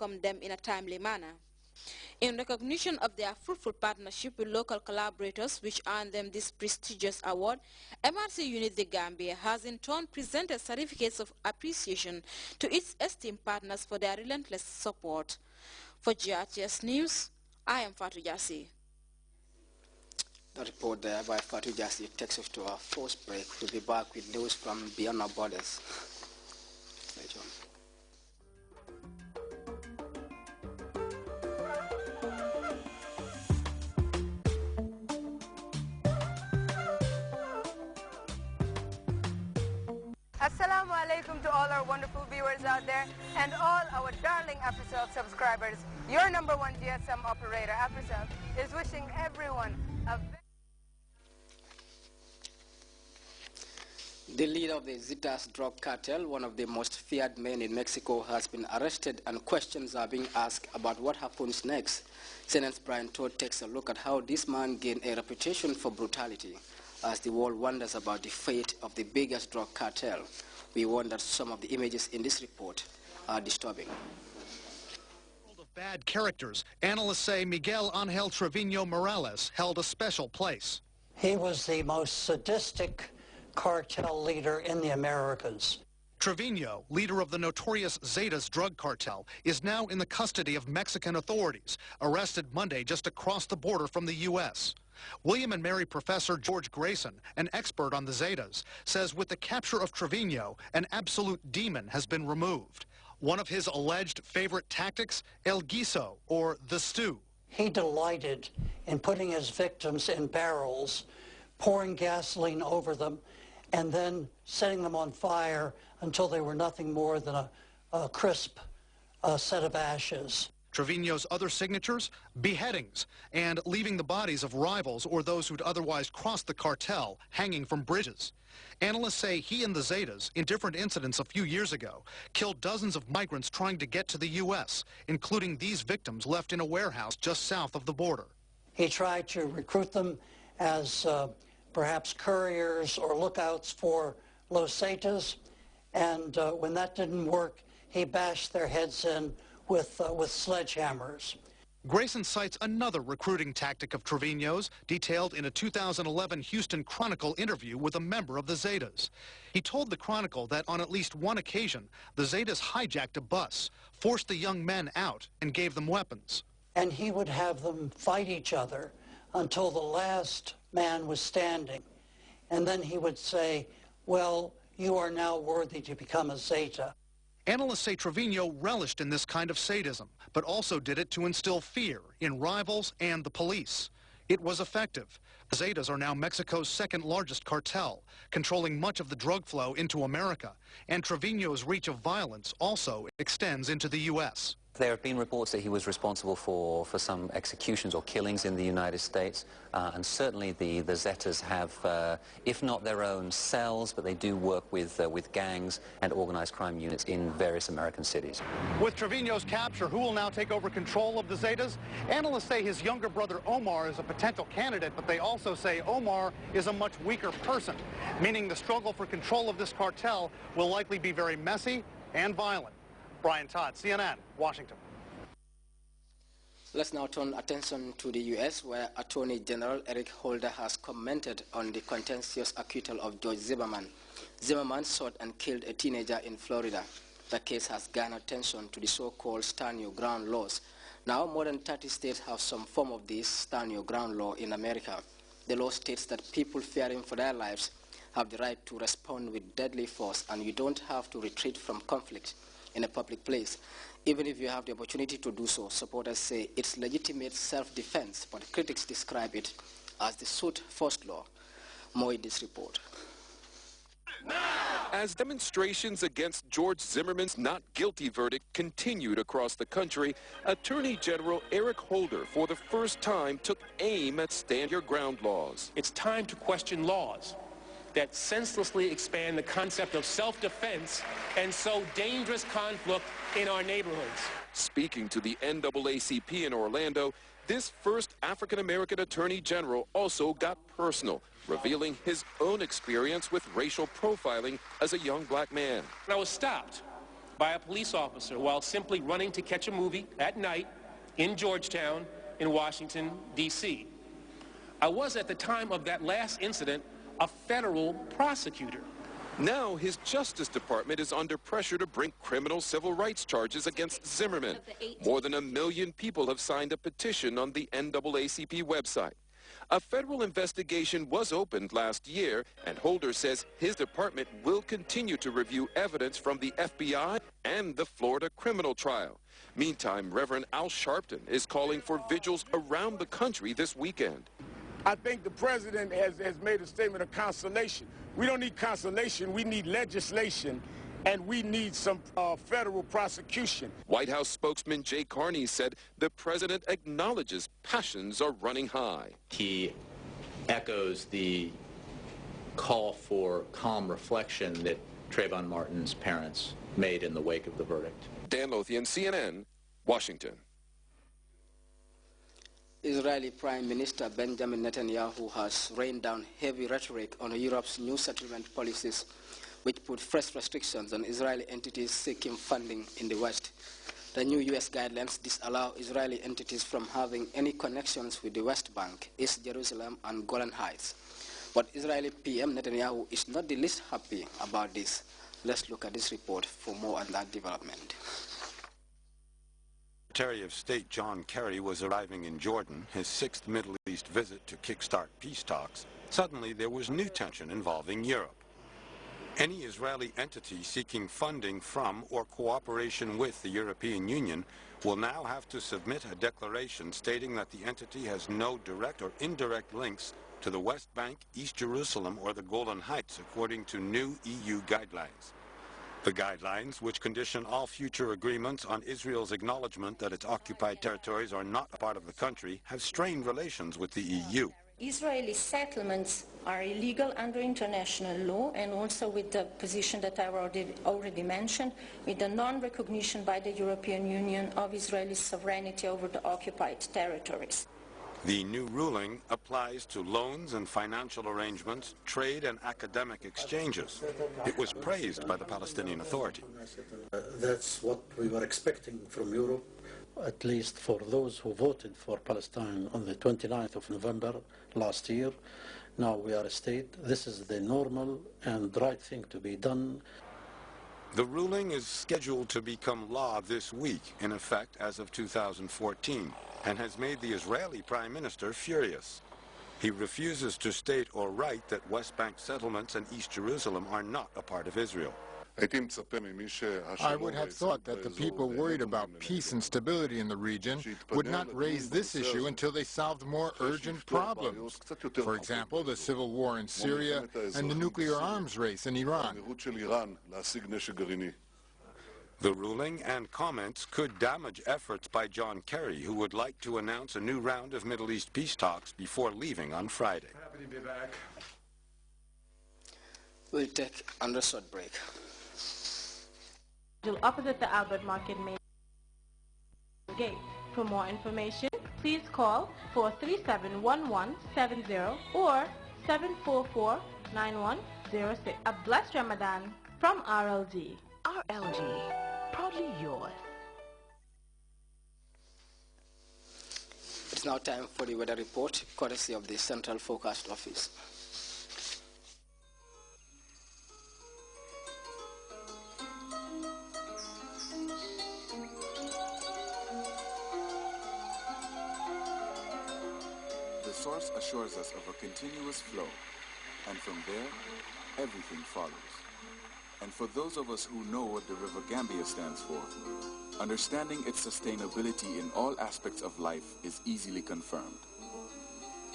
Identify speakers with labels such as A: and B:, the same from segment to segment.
A: welcome them in a timely manner. In recognition of their fruitful partnership with local collaborators, which earned them this prestigious award, MRC Unit The Gambia has in turn presented certificates of appreciation to its esteemed partners for their relentless support. For Grts News, I am Fatou Jassi.
B: The report there by Fatou Jassi takes us to our first break. We'll be back with news from beyond our borders. Later on.
C: Assalamu alaikum to all our wonderful viewers out there and all our darling AfriCell subscribers. Your number one GSM operator, AfriCell, is wishing everyone a
B: The leader of the Zetas drug cartel, one of the most feared men in Mexico, has been arrested and questions are being asked about what happens next. Senator Brian Todd takes a look at how this man gained a reputation for brutality. As the world wonders about the fate of the biggest drug cartel, we warn that some of the images in this report are disturbing.
D: Of bad characters, analysts say Miguel Angel Trevino Morales held a special place.
E: He was the most sadistic cartel leader in the Americas.
D: Trevino, leader of the notorious Zetas drug cartel, is now in the custody of Mexican authorities, arrested Monday just across the border from the U.S. William and Mary professor George Grayson, an expert on the Zetas, says with the capture of Trevino, an absolute demon has been removed. One of his alleged favorite tactics, el guiso, or the stew.
E: He delighted in putting his victims in barrels, pouring gasoline over them, and then setting them on fire until they were nothing more than a crisp set of ashes.
D: Trevino's other signatures? Beheadings, and leaving the bodies of rivals or those who'd otherwise crossed the cartel hanging from bridges. Analysts say he and the Zetas, in different incidents a few years ago, killed dozens of migrants trying to get to the U.S., including these victims left in a warehouse just south of the border.
E: He tried to recruit them as perhaps couriers or lookouts for Los Zetas, and when that didn't work, he bashed their heads in with sledgehammers.
D: Grayson cites another recruiting tactic of Trevino's, detailed in a 2011 Houston Chronicle interview with a member of the Zetas. He told the Chronicle that on at least one occasion, the Zetas hijacked a bus, forced the young men out, and gave them weapons.
E: And he would have them fight each other until the last man was standing. And then he would say, well, you are now worthy to become a Zeta.
D: Analysts say Trevino relished in this kind of sadism, but also did it to instill fear in rivals and the police. It was effective. The Zetas are now Mexico's second largest cartel, controlling much of the drug flow into America, and Trevino's reach of violence also extends into the U.S.
F: There have been reports that he was responsible for some executions or killings in the United States, and certainly the Zetas have, if not their own cells, but they do work with gangs and organized crime units in various American cities.
D: With Trevino's capture, who will now take over control of the Zetas? Analysts say his younger brother Omar is a potential candidate, but they also say Omar is a much weaker person, meaning the struggle for control of this cartel will likely be very messy and violent. Brian Todd, CNN, Washington.
B: Let's now turn attention to the U.S., where Attorney General Eric Holder has commented on the contentious acquittal of George Zimmerman. Zimmerman shot and killed a teenager in Florida. The case has garnered attention to the so-called stand your ground laws. Now, more than 30 states have some form of this stand your ground law in America. The law states that people fearing for their lives have the right to respond with deadly force, and you don't have to retreat from conflict in a public place. Even if you have the opportunity to do so, supporters say it's legitimate self-defense, but critics describe it as the suit first law. More in this report.
G: As demonstrations against George Zimmerman's not guilty verdict continued across the country, Attorney General Eric Holder for the first time took aim at stand your ground laws.
H: It's time to question laws that senselessly expand the concept of self-defense and sow dangerous conflict in our neighborhoods.
G: Speaking to the NAACP in Orlando, this first African-American Attorney General also got personal, revealing his own experience with racial profiling as a young black man.
H: I was stopped by a police officer while simply running to catch a movie at night in Georgetown in Washington, D.C. I was, at the time of that last incident, a federal prosecutor.
G: Now his Justice Department is under pressure to bring criminal civil rights charges against Zimmerman. More than 1 million people have signed a petition on the NAACP website. A federal investigation was opened last year, and Holder says his department will continue to review evidence from the FBI and the Florida criminal trial. Meantime, Reverend Al Sharpton is calling for vigils around the country this weekend.
I: I think the president has made a statement of consolation. We don't need consolation, we need legislation, and we need some federal prosecution.
G: White House spokesman Jay Carney said the president acknowledges passions are running high.
J: He echoes the call for calm reflection that Trayvon Martin's parents made in the wake of the verdict.
G: Dan Lothian, CNN, Washington.
B: Israeli Prime Minister Benjamin Netanyahu has rained down heavy rhetoric on Europe's new settlement policies, which put fresh restrictions on Israeli entities seeking funding in the West. The new U.S. guidelines disallow Israeli entities from having any connections with the West Bank, East Jerusalem, and Golan Heights. But Israeli PM Netanyahu is not the least happy about this. Let's look at this report for more on that development.
K: Secretary of State John Kerry was arriving in Jordan, his 6th Middle East visit to kickstart peace talks. Suddenly there was new tension involving Europe. Any Israeli entity seeking funding from or cooperation with the European Union will now have to submit a declaration stating that the entity has no direct or indirect links to the West Bank, East Jerusalem, or the Golan Heights, according to new EU guidelines. The guidelines, which condition all future agreements on Israel's acknowledgement that its occupied territories are not a part of the country, have strained relations with the EU.
L: Israeli settlements are illegal under international law, and also with the position that I already mentioned, with the non-recognition by the European Union of Israeli sovereignty over the occupied territories.
K: The new ruling applies to loans and financial arrangements, trade and academic exchanges. It was praised by the Palestinian Authority.
E: That's what we were expecting from Europe, at least for those who voted for Palestine on the 29th of November last year. Now we are a state. This is the normal and right thing to be done.
K: The ruling is scheduled to become law this week, in effect as of 2014, and has made the Israeli Prime Minister furious. He refuses to state or write that West Bank settlements and East Jerusalem are not a part of Israel.
M: I would have thought that the people worried about peace and stability in the region would not raise this issue until they solved more urgent problems. For example, the civil war in Syria and the nuclear arms race in Iran.
K: The ruling and comments could damage efforts by John Kerry, who would like to announce a new round of Middle East peace talks before leaving on Friday.
I: Happy to be back.
B: We'll take another short break.
N: Opposite the Albert Market Main Gate. For more information, please call 437-1170 or 744-9106. A blessed Ramadan from RLG.
O: RLG, proudly yours.
B: It's now time for the weather report, courtesy of the Central Forecast Office.
P: The source assures us of a continuous flow, and from there, everything follows. And for those of us who know what the River Gambia stands for, understanding its sustainability in all aspects of life is easily confirmed.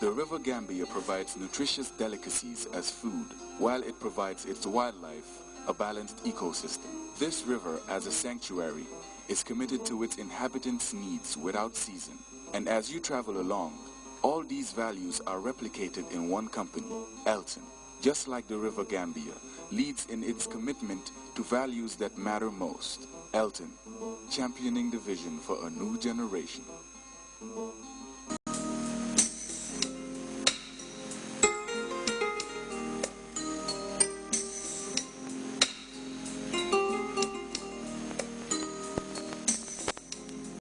P: The River Gambia provides nutritious delicacies as food, while it provides its wildlife a balanced ecosystem. This river, as a sanctuary, is committed to its inhabitants' needs without season. And as you travel along, all these values are replicated in one company, Elton. Just like the River Gambia, leads in its commitment to values that matter most. Elton, championing the vision for a new generation.